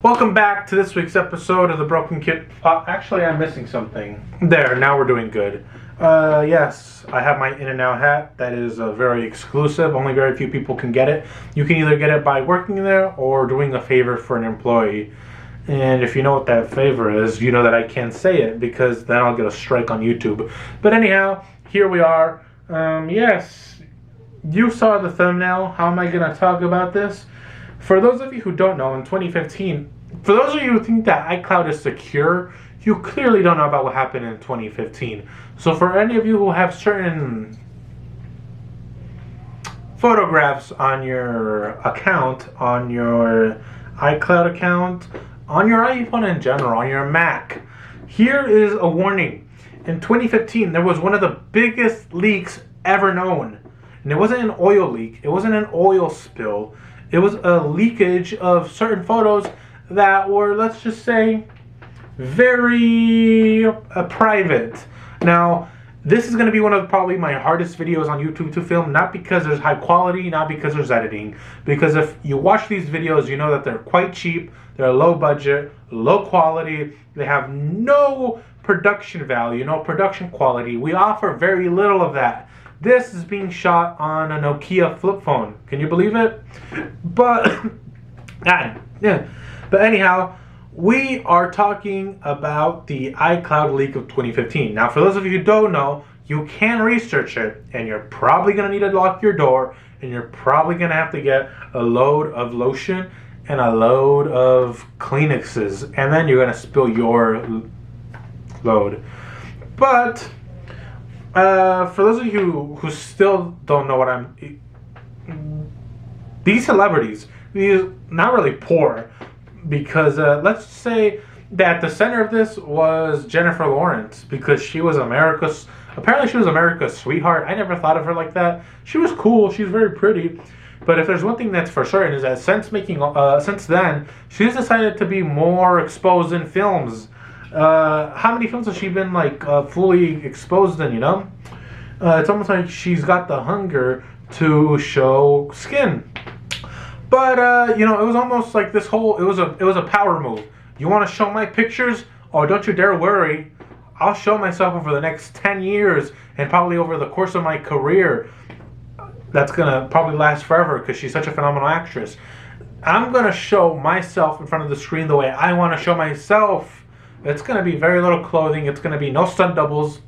Welcome back to this week's episode of the Broken Kid. Actually, I'm missing something. There, now we're doing good. Yes, I have my In and Out hat. That is very exclusive. Only very few people can get it. You can either get it by working there or doing a favor for an employee. And if you know what that favor is, you know that I can't say it because then I'll get a strike on YouTube. But anyhow, here we are. Yes, you saw the thumbnail. How am I going to talk about this? For those of you who don't know, in 2015, for those of you who think that iCloud is secure, you clearly don't know about what happened in 2015. So for any of you who have certain photographs on your account, on your iCloud account, on your iPhone in general, on your Mac, here is a warning. In 2015, there was one of the biggest leaks ever known. And it wasn't an oil leak. It wasn't an oil spill. It was a leakage of certain photos that were, let's just say, very private. Now, this is going to be one of probably my hardest videos on YouTube to film, not because there's high quality, not because there's editing. Because if you watch these videos, you know that they're quite cheap, they're low budget, low quality, they have no production value, no production quality. We offer very little of that. This is being shot on a Nokia flip phone. Can you believe it? But, yeah. But anyhow, we are talking about the iCloud leak of 2015. Now, for those of you who don't know, you can research it, and you're probably going to need to lock your door, and you're probably going to have to get a load of lotion and a load of Kleenexes, and then you're going to spill your load. But for those of you who still don't know what these celebrities, these not really poor, because let's say that the center of this was Jennifer Lawrence, because she was apparently she was America's sweetheart. I never thought of her like that. She was cool, she's very pretty, but if there's one thing that's for certain is that since then, she's decided to be more exposed in films. How many films has she been fully exposed in, you know? It's almost like she's got the hunger to show skin. But you know, it was almost like it was a power move. You want to show my pictures? Oh, don't you dare worry. I'll show myself over the next 10 years and probably over the course of my career. That's gonna probably last forever because she's such a phenomenal actress. I'm gonna show myself in front of the screen the way I want to show myself. It's going to be very little clothing. It's going to be no stunt doubles,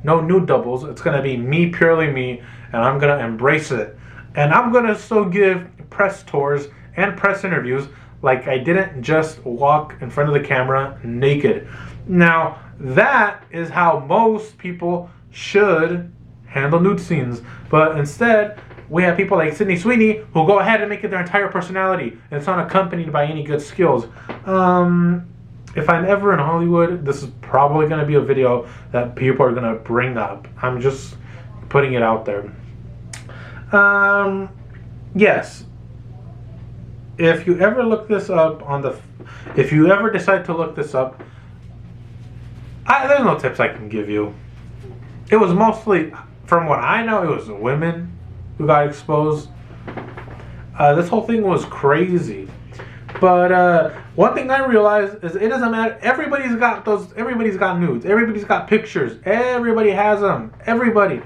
no nude doubles. It's going to be me, purely me, and I'm going to embrace it. And I'm going to still give press tours and press interviews like I didn't just walk in front of the camera naked. Now, that is how most people should handle nude scenes. But instead, we have people like Sydney Sweeney who go ahead and make it their entire personality. And it's not accompanied by any good skills. If I'm ever in Hollywood, this is probably going to be a video that people are going to bring up. I'm just putting it out there. Yes. If you ever look this up if you ever decide to look this up, there's no tips I can give you. It was mostly, from what I know, it was women who got exposed. This whole thing was crazy. But one thing I realized is it doesn't matter. Everybody's got nudes. Everybody's got pictures. Everybody has them. Everybody.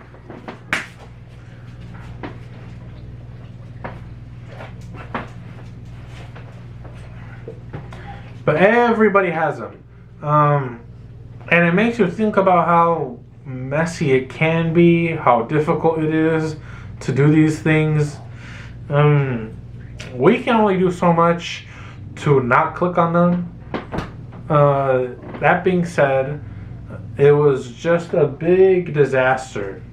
But everybody has them. And it makes you think about how messy it can be, how difficult it is to do these things. We can only do so much to not click on them. That being said, it was just a big disaster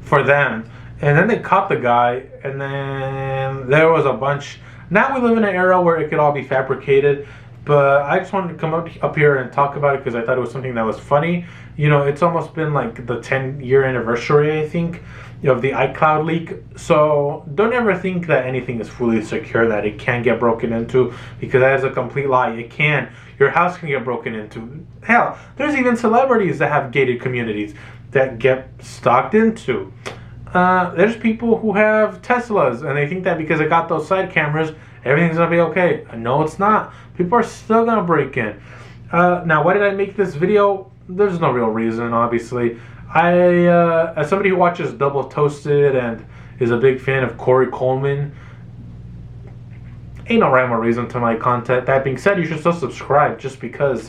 for them. And then they caught the guy, and then there was a bunch. Now we live in an era where it could all be fabricated, but I just wanted to come up here and talk about it because I thought it was something that was funny. You know, it's almost been like the 10-year anniversary, I think, of the iCloud leak. So don't ever think that anything is fully secure, that it can get broken into, because that is a complete lie. It can. Your house can get broken into. Hell, there's even celebrities that have gated communities that get stalked into. There's people who have Teslas, and they think that because they got those side cameras everything's gonna be okay. No, it's not. People are still gonna break in. Now, why did I make this video? There's no real reason, obviously. As somebody who watches Double Toasted and is a big fan of Corey Coleman, ain't no rhyme or reason to my content. That being said, you should still subscribe just because.